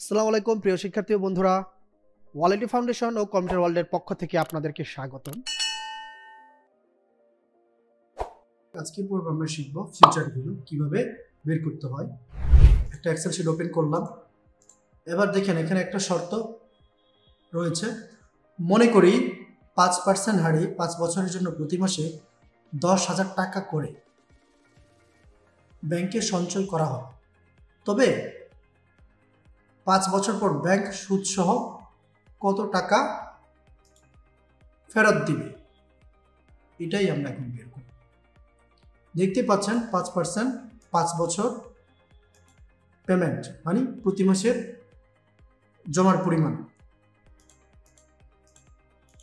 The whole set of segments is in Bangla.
আসসালামু আলাইকুম প্রিয় শিক্ষার্থী বন্ধুরা, ওয়ালিটি ফাউন্ডেশন ও কম্পিউটার ওয়ার্ল্ডের পক্ষ থেকে আপনাদেরকে স্বাগতম। আজকে পর্ব আমরা শিখব ফিউচার ভ্যালু কিভাবে বের করতে হয়। একটা এক্সেল শিট ওপেন করলাম। এবার দেখেন এখানে একটা শর্ত রয়েছে। মনে করি 5% হারে 5 বছরের জন্য প্রতি মাসে 10,000 টাকা করে ব্যাংকে সঞ্চয় করা হবে। তবে 5 বছর পর ব্যাংক সুদসহ কত টাকা ফেরত দিবে, এটাই আমরা এখন বের করব। দেখতে পাচ্ছেন 5% 5 বছর পেমেন্ট মানে প্রতি মাসের জমার পরিমাণ।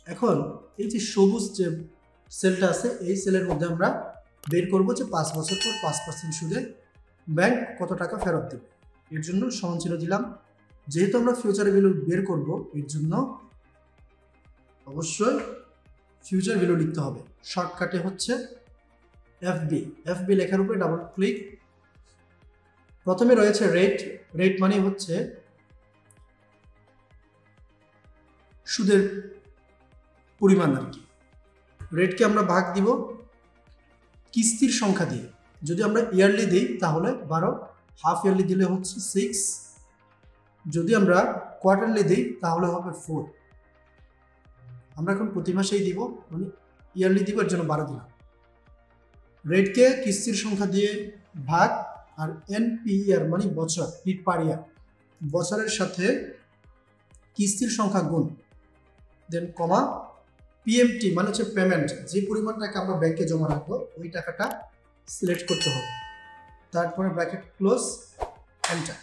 এখন এই যে সবুজ যে সেলটা আছে এই সেলের মধ্যে আমরা বের করব যে 5 বছর পর 5% সুদে ব্যাংক কত টাকা ফেরত দেবে। এর জন্য সমানচিহ্ন দিলাম। যেহেতু আমরা ফিউচার ভ্যালু বের করব, এর জন্য অবশ্যই ফিউচার ভ্যালু লিখতে হবে। শর্টকাটে হচ্ছে এফবি লেখার উপরে ডাবল ক্লিক। প্রথমে রয়েছে রেট মানে হচ্ছে সুদের পরিমাণ আর কি। রেটকে আমরা ভাগ দিব কিস্তির সংখ্যা দিয়ে। যদি আমরা ইয়ারলি দিই তাহলে 12, হাফ ইয়ারলি দিলে হচ্ছে 6, যদি আমরা কোয়ার্টারলি দিই তাহলে হবে 4। আমরা এখন প্রতি মাসেই দিব, মানে ইয়ারলি দিব, এর জন্য 12 দিলাম। রেটকে কিস্তির সংখ্যা দিয়ে ভাগ, আর এনপিইআর মানে বছর, রিট পার ইয়ার, বছরের সাথে কিস্তির সংখ্যা গুণ, দেন কমা পিএমটি মানে হচ্ছে পেমেন্ট, যে পরিমাণ টাকা আমরা ব্যাংকে জমা রাখবো ওই টাকাটা সিলেক্ট করতে হবে। তারপরে ব্র্যাকেট ক্লোজ, এন্টার।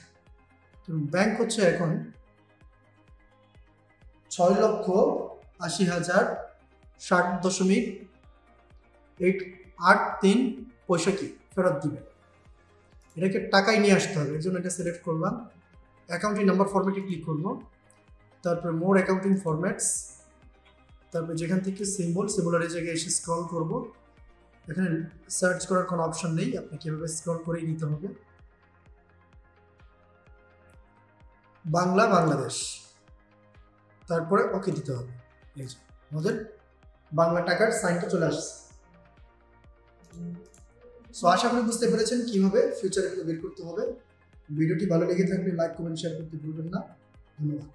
ব্যাংক হচ্ছে এখন 6,80,60.83 পয়সা কি ফেরত দিবে। এটাকে টাকায় নিয়ে আসতে হবে, এর জন্য এটা সিলেক্ট করলাম। অ্যাকাউন্টিং নাম্বার ফরম্যাটে ক্লিক করব, তারপরে মোর অ্যাকাউন্টিং ফরম্যাটস, তারপরে যেখান থেকে সিম্বলের এই জায়গায় এসে স্ক্রল করব। এখানে সার্চ করার কোনো অপশন নেই, আপনাকে এভাবে স্ক্রল করেই নিতে হবে। বাংলাদেশ, তারপরে ওকে দিতে হবে। এই যে আমাদের বাংলা টাকার সাইনটা চলে আসছে। সো আশা করি বুঝতে পেরেছেন কিভাবে ফিউচার ভ্যালু বের করতে হবে। ভিডিওটি ভালো লেগে থাকলে লাইক, কমেন্ট, শেয়ার করতে ভুলবেন না। ধন্যবাদ।